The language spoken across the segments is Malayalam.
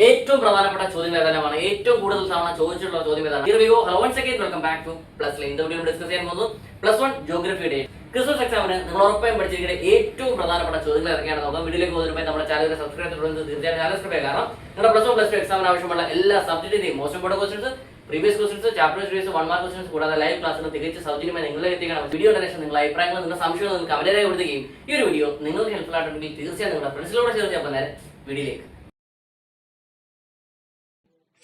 ഏറ്റവും പ്രധാനപ്പെട്ട ചോദ്യം ഏതാണ്? ഏറ്റവും കൂടുതൽ തവണ ചോദിച്ചിട്ടുള്ള ചോദ്യം ഏതാണ്? Here we go. Hello once again, welcome back to Plus Line. ഇന്ന് വീഡിയോ ഡിസ്കസ് ചെയ്യാൻ പോകുന്നത് +1 ജോഗ്രഫിയുടെ ക്രിസ്മസ് എക്സാമിന് നിങ്ങൾ ഉറപ്പായും പഠിച്ചിരിക്കുന്ന ഏറ്റവും പ്രധാനപ്പെട്ട ചോദ്യങ്ങൾ ഇറങ്ങിയാണ് നോക്കാം. വീഡിയോയിലേക്ക് പോകുന്നതിന് നമ്മുടെ ചാനലിൽ സബ്സ്ക്രൈബ് ചെയ്തിട്ടുണ്ടെങ്കിൽ തീർച്ചയായും ചാനൽ സബ്സ്ക്രൈബ് ചെയ്യുക. കാരണം നിങ്ങളുടെ +1 +2 എക്സാമിന് ആവശ്യമുള്ള എല്ലാ സബ്ജക്റ്റിന്റെയും most important questions, previous questions, chapter series, 1 mark questions കൂടാതെ ലൈവ് ക്ലാസ്സിന് തികച്ച സൗജന്യമായി നിങ്ങളിലേക്ക് എത്തിക്കണം. വീഡിയോ ഡയറക്ഷൻ നിങ്ങളുടെ അഭിപ്രായങ്ങൾ, നിങ്ങളുടെ സംശയങ്ങൾ നിങ്ങൾ കമന്റായി കൊടുക്കുകയും ഈ ഒരു വീഡിയോ നിങ്ങൾക്ക് ഹെൽപ്ഫുൾ ആയിട്ടുണ്ടെങ്കിൽ തീർച്ചയായും നിങ്ങളുടെ ഫ്രണ്ട്സിലൂടെ ഷെയർ ചെയ്യാൻ നേരെ വീഡിയോയിലേക്ക്.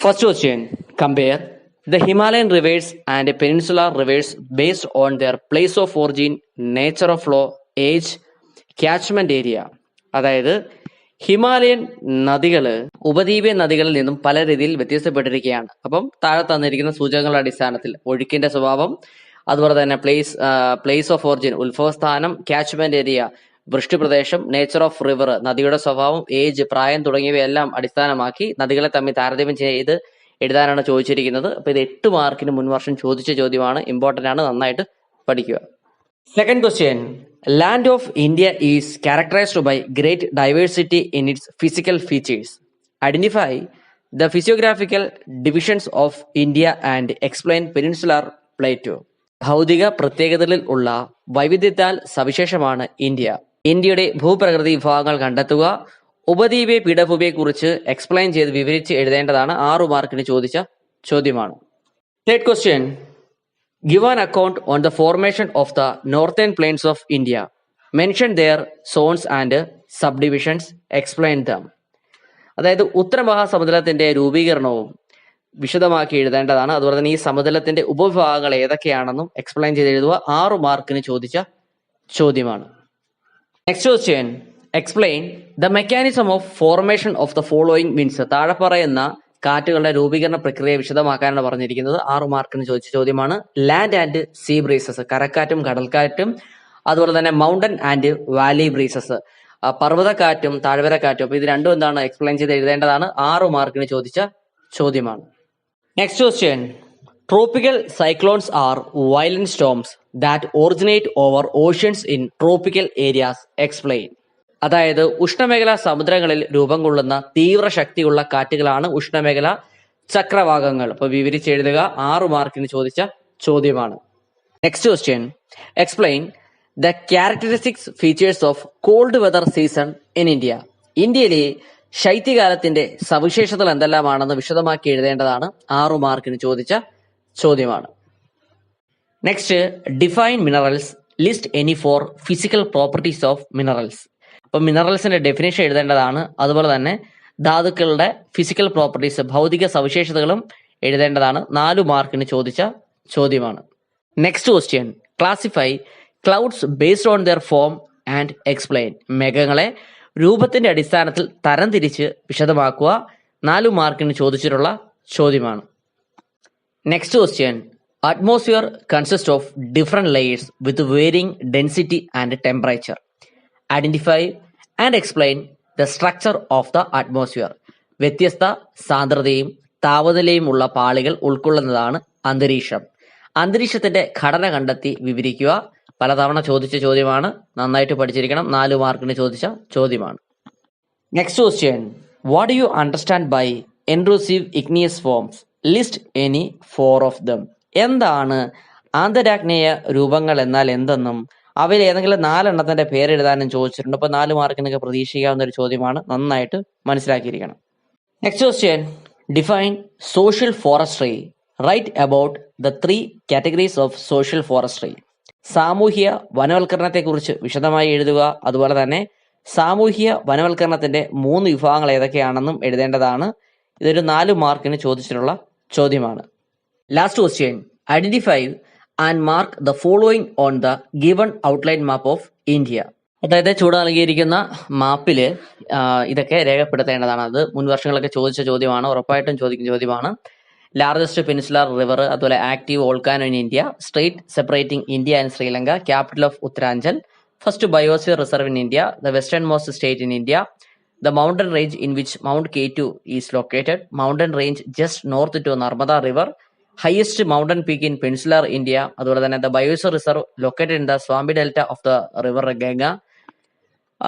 First question, compare the Himalayan rivers and peninsular rivers based on their place of origin, nature of flow, age, catchment area. അതായത് ഹിമാലയൻ നദികൾ ഉപദ്വീപീയ നദികളിൽ നിന്നും പല രീതിയിൽ വ്യത്യസ്തപ്പെട്ടിരിക്കുകയാണ്. അപ്പം താഴെ തന്നിരിക്കുന്ന സൂചകങ്ങളുടെ അടിസ്ഥാനത്തിൽ ഒഴുക്കിന്റെ സ്വഭാവം, അതുപോലെ തന്നെ പ്ലേസ് ഓഫ് ഒറിജിൻ ഉത്ഭവസ്ഥാനം, കാച്ച്മെന്റ് ഏരിയ വൃഷ്ടിപ്രദേശം, നേച്ചർ ഓഫ് റിവർ നദിയുടെ സ്വഭാവം, ഏജ് പ്രായം തുടങ്ങിയവയെല്ലാം അടിസ്ഥാനമാക്കി നദികളെ തമ്മിൽ താരതമ്യം ചെയ്ത് എഴുതാനാണ് ചോദിച്ചിരിക്കുന്നത്. അപ്പൊ ഇത് 8 മാർക്കിന് മുൻവർഷം ചോദിച്ച ചോദ്യമാണ്, ഇമ്പോർട്ടന്റ് ആണ്, നന്നായിട്ട് പഠിക്കുക. Second question, land of India is characterised by great diversity in its physical features. Identify the physiographical divisions of India and explain peninsular plateau. ഭൗതിക പ്രത്യേകതകളിൽ ഉള്ള വൈവിധ്യത്താൽ സവിശേഷമാണ് ഇന്ത്യ. ഇന്ത്യയുടെ ഭൂപ്രകൃതി വിഭാഗങ്ങൾ കണ്ടെത്തുക. ഉപദ്വീപീയ പീഠഭൂമിയെക്കുറിച്ച് എക്സ്പ്ലെയിൻ ചെയ്ത് വിവരിച്ച് എഴുതേണ്ടതാണ്. 6 മാർക്കിന് ചോദിച്ച ചോദ്യമാണ്. Third question, give an account on the formation of the northern plains of India. Mention their zones and subdivisions, explain them. അതായത് ഉത്തര മഹാസമുദ്രത്തിന്റെ രൂപീകരണവും വിശദമാക്കി എഴുതേണ്ടതാണ്. അതുപോലെ തന്നെ ഈ സമതലത്തിന്റെ ഉപവിഭാഗങ്ങൾ ഏതൊക്കെയാണെന്നും എക്സ്പ്ലെയിൻ ചെയ്ത് എഴുതുക. 6 മാർക്കിന് ചോദിച്ച ചോദ്യമാണ്. Next question, explain the mechanism of formation of the following means. താഴെ പറയുന്ന കാറ്റുകളുടെ രൂപീകരണ പ്രക്രിയ വിശദമാക്കാനാണ് പറഞ്ഞിരിക്കുന്നത്. 6 മാർക്കിന് ചോദിച്ച ചോദ്യമാണ്. ലാൻഡ് ആൻഡ് സീ ബ്രീസസ്, കരക്കാറ്റും കടൽക്കാറ്റും, അതുപോലെ തന്നെ മൗണ്ടൻ ആൻഡ് വാലി ബ്രീസസ്, പർവ്വതക്കാറ്റും താഴ്വരക്കാറ്റും. അപ്പൊ ഇത് രണ്ടും എന്താണ് എക്സ്പ്ലെയിൻ ചെയ്ത് എഴുതേണ്ടതാണ്. 6 മാർക്കിന് ചോദിച്ച ചോദ്യമാണ്. Next question, tropical cyclones are violent storms that originate over oceans in tropical areas, explain. അതായത് ഉഷ്ണമേഖലാ സമുദ്രങ്ങളിൽ രൂപം കൊള്ളുന്ന തീവ്ര ശക്തിയുള്ള കാറ്റുകളാണ് ഉഷ്ണമേഖല ചക്രവാകങ്ങൾ. അപ്പൊ വിവരിച്ചെഴുതുക. 6 മാർക്കിന് ചോദിച്ച ചോദ്യമാണ്. Next question, explain the characteristics features of cold weather season in India. ഇന്ത്യയിലെ ശൈത്യകാലത്തിന്റെ സവിശേഷതകൾ എന്തെല്ലാമാണെന്ന് വിശദമാക്കി എഴുതേണ്ടതാണ്. 6 മാർക്കിന് ചോദിച്ച ചോദ്യമാണ്. Next, define minerals, list any four physical properties of minerals. അപ്പൊ മിനറൽസിന്റെ ഡെഫിനേഷൻ എഴുതേണ്ടതാണ്. അതുപോലെ തന്നെ ധാതുക്കളുടെ ഫിസിക്കൽ പ്രോപ്പർട്ടീസ് ഭൗതിക സവിശേഷതകളും എഴുതേണ്ടതാണ്. 4 മാർക്കിന് ചോദിച്ച ചോദ്യമാണ്. Next question, classify clouds based on their form and explain. മേഘങ്ങളെ രൂപത്തിന്റെ അടിസ്ഥാനത്തിൽ തരംതിരിച്ച് വിശദമാക്കുക. 4 മാർക്കിന് ചോദിച്ചിട്ടുള്ള ചോദ്യമാണ്. Next question, atmosphere consist of different layers with varying density and temperature. Identify and explain the structure of the atmosphere. വ്യത്യസ്ത സാന്ദ്രതയും താപനിലയും ഉള്ള പാളികൾ ഉൾക്കൊള്ളുന്നതാണ് അന്തരീക്ഷം. അന്തരീക്ഷത്തിന്റെ ഘടന കണ്ടെത്തി വിവരിക്കുക. പലതവണ ചോദിച്ച ചോദ്യമാണ്, നന്നായിട്ട് പഠിച്ചിരിക്കണം. 4 മാർക്കിന് ചോദിച്ച ചോദ്യമാണ്. Next question, what do you understand by intrusive igneous forms, list any 4 of them. എന്താണ് ആന്തരാഗ്നേയ രൂപങ്ങൾ എന്നാൽ എന്തെന്നും അവയിൽ ഏതെങ്കിലും 4 എണ്ണത്തിന്റെ പേരെഴുതാനും ചോദിച്ചിട്ടുണ്ട്. അപ്പൊ 4 മാർക്കിനൊക്കെ പ്രതീക്ഷിക്കാവുന്ന ഒരു ചോദ്യമാണ്, നന്നായിട്ട് മനസ്സിലാക്കിയിരിക്കണം. Next question, define social forestry. Write about the 3 categories of social forestry. സാമൂഹ്യ വനവൽക്കരണത്തെക്കുറിച്ച് വിശദമായി എഴുതുക. അതുപോലെ തന്നെ സാമൂഹ്യ വനവൽക്കരണത്തിന്റെ 3 വിഭാഗങ്ങൾ ഏതൊക്കെയാണെന്നും എഴുതേണ്ടതാണ്. ഇതൊരു 4 മാർക്കിന് ചോദിച്ചിട്ടുള്ള ചോദ്യമാണ്. Last question, identify and mark the following on the given outline map of India. അതായത് ചൂട് നൽകിയിരിക്കുന്ന മാപ്പില് ഇതൊക്കെ രേഖപ്പെടുത്തേണ്ടതാണ്. അത് മുൻ വർഷങ്ങളൊക്കെ ചോദിച്ച ചോദ്യമാണ്, ഉറപ്പായിട്ടും ചോദിക്കുന്ന ചോദ്യമാണ്. ലാർജസ്റ്റ് പെനിൻസുലാർ റിവർ, അതുപോലെ active volcano in India, strait separating India and Sri Lanka, capital of Uttaranchal, first biosphere reserve in India, the western most state in India, the mountain range in which mount K2 is located, mountain range just north to Narmada river, highest mountain peak in peninsular India. അതുപോലെ തന്നെ the biosphere reserve located in the swampy delta of the river Ganga.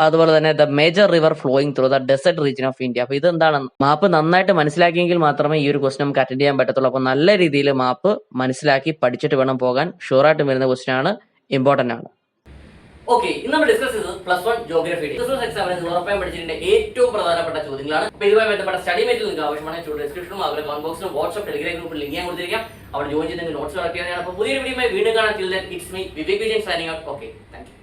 അതുപോലെ തന്നെ the major river flowing through the desert region of India. അപ്പൊ ഇതെന്താണ്, മാപ്പ് നന്നായിട്ട് മനസ്സിലാക്കിയെങ്കിൽ മാത്രമേ ഈ ഒരു ക്വസ്റ്റൻ നമുക്ക് അറ്റൻഡ് ചെയ്യാൻ പറ്റത്തുള്ളൂ. അപ്പൊ നല്ല രീതിയിൽ മാപ്പ് മനസ്സിലാക്കി പഠിച്ചിട്ട് വേണം പോകാൻ. ഷുവറായിട്ട് വരുന്ന ക്വസ്റ്റൻ ആണ്, ഇമ്പോർട്ടന്റ് ആണ്. ഓക്കെ, ഇന്ന് നമ്മൾ ഡിസ്കസ് ചെയ്തത് +1 ജോഗ്രഫി. എക്സാമിന് നിങ്ങൾ ഉറപ്പായും പഠിച്ചിട്ടുണ്ട് ഏറ്റവും പ്രധാനപ്പെട്ട ചോദ്യങ്ങളാണ്. അപ്പോൾ ഇതുമായി ബന്ധപ്പെട്ട സ്റ്റഡി മെറ്റീരിയൽ നിങ്ങൾക്ക് ആവശ്യമാണെങ്കിൽ ഡിസ്ക്രിപ്ഷനും അതുപോലെ കമന്റ് ബോക്സിലും വാട്സ്ആപ്പ് ടെലിഗ്രാം ഗ്രൂപ്പിൽ ലിങ്ക് ഞാൻ കൊടുത്തിരിക്കാം. അവിടെ ജോയിൻ ചെയ്ത് നോട്ട്സ് കളക്ട് ചെയ്യാനാണ്. അപ്പോൾ പുതിയൊരു വീഡിയോയുമായി വീണ്ടും കാണാൻ. It's me Vivek Vijayan signing out. Okay, thank you.